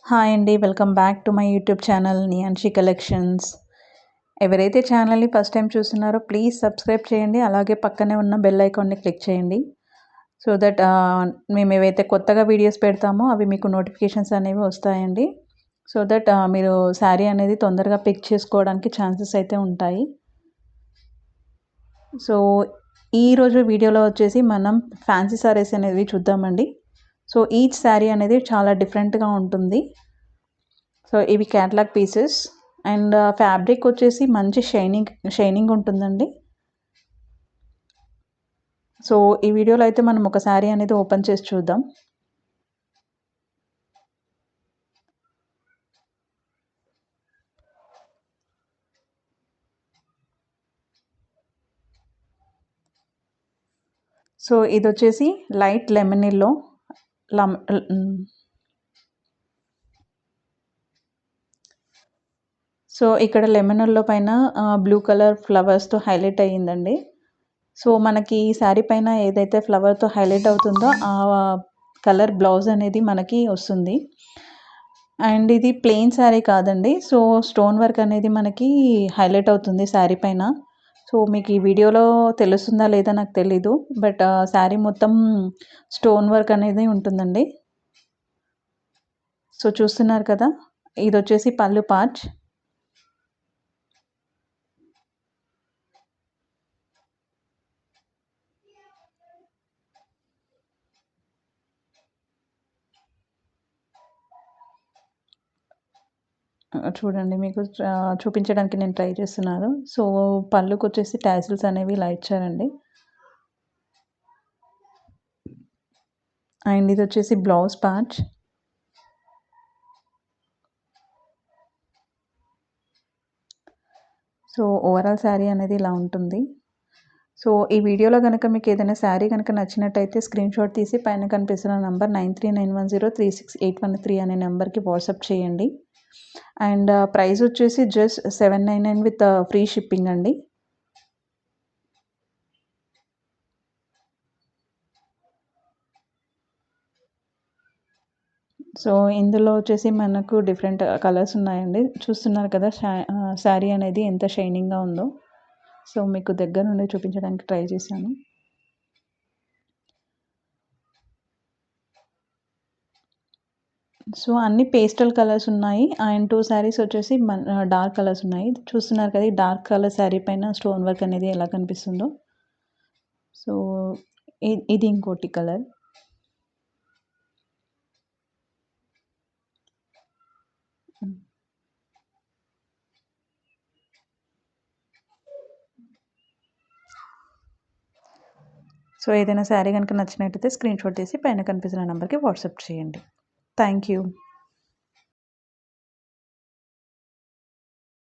Hi అండి. Welcome back to my YouTube channel Niyanshi collections. ఎవరైతే ఛానల్‌ని ఫస్ట్ టైం చూస్తున్నారో ప్లీజ్ సబ్స్క్రైబ్ చేయండి. అలాగే పక్కనే ఉన్న బెల్ ఐకాన్‌ని క్లిక్ చేయండి. సో దట్ మేమేవైతే కొత్తగా వీడియోస్ పెడతామో అవి మీకు నోటిఫికేషన్స్ అనేవి వస్తాయండి. సో దట్ మీరు శారీ అనేది తొందరగా పిక్ చేసుకోవడానికి ఛాన్సెస్ అయితే ఉంటాయి. సో ఈరోజు వీడియోలో వచ్చేసి మనం ఫ్యాన్సీ సారీస్ అనేవి చూద్దామండి. సో ఈచ్ శారీ అనేది చాలా డిఫరెంట్‌గా ఉంటుంది. సో ఇవి క్యాటలాగ్ పీసెస్ అండ్ ఫ్యాబ్రిక్ వచ్చేసి మంచి షైనింగ్ ఉంటుందండి. సో ఈ వీడియోలో అయితే మనం ఒక శారీ అనేది ఓపెన్ చేసి చూద్దాం. సో ఇది వచ్చేసి లైట్ లెమన్ ఎల్లో సో ఇక్కడ లెమన్ ఎల్లో పైన బ్లూ కలర్ ఫ్లవర్స్తో హైలైట్ అయ్యిందండి. సో మనకి ఈ శారీ పైన ఏదైతే ఫ్లవర్తో హైలైట్ అవుతుందో ఆ కలర్ బ్లౌజ్ అనేది మనకి వస్తుంది. అండ్ ఇది ప్లెయిన్ శారీ కాదండి. సో స్టోన్ వర్క్ అనేది మనకి హైలైట్ అవుతుంది శారీ పైన. సో మీకు ఈ వీడియోలో తెలుస్తుందా లేదా నాకు తెలీదు. బట్ శారీ మొత్తం స్టోన్ వర్క్ అనేది ఉంటుందండి. సో చూస్తున్నారు కదా, ఇది వచ్చేసి పళ్ళు పార్ట్. చూడండి, మీకు చూపించడానికి నేను ట్రై చేస్తున్నాను. సో పళ్ళుకి వచ్చేసి టాసిల్స్ అనేవి ఇలా ఇచ్చారండి. అండ్ ఇది వచ్చేసి blouse part. So overall sari అనేది ఇలా ఉంటుంది. సో ఈ వీడియోలో కనుక మీకు ఏదైనా శారీ కనుక నచ్చినట్టయితే స్క్రీన్ షాట్ తీసి పైన కనిపిస్తున్న నంబర్ 9391036813 అనే నెంబర్కి వాట్సాప్ చేయండి. అండ్ ప్రైస్ వచ్చేసి జస్ట్ 799 విత్ ఫ్రీ షిప్పింగ్ అండి. సో ఇందులో వచ్చేసి మనకు డిఫరెంట్ కలర్స్ ఉన్నాయండి. చూస్తున్నారు కదా శారీ అనేది ఎంత షైనింగ్గా ఉందో. సో మీకు దగ్గర నుండి చూపించడానికి ట్రై చేశాను. సో అన్ని పేస్టల్ కలర్స్ ఉన్నాయి. అండ్ 2 శారీస్ వచ్చేసి డార్క్ కలర్స్ ఉన్నాయి. చూస్తున్నారు కదా, ఈ డార్క్ కలర్ శారీ పైన స్టోన్ వర్క్ అనేది ఎలా కనిపిస్తుందో. సో ఇది ఇంకోటి కలర్. సో ఏదైనా శారీ కనుక నచ్చినట్టయితే స్క్రీన్ షాట్ తీసి పైన కనిపిస్తున్న నెంబర్కి వాట్సాప్ చేయండి. Thank you.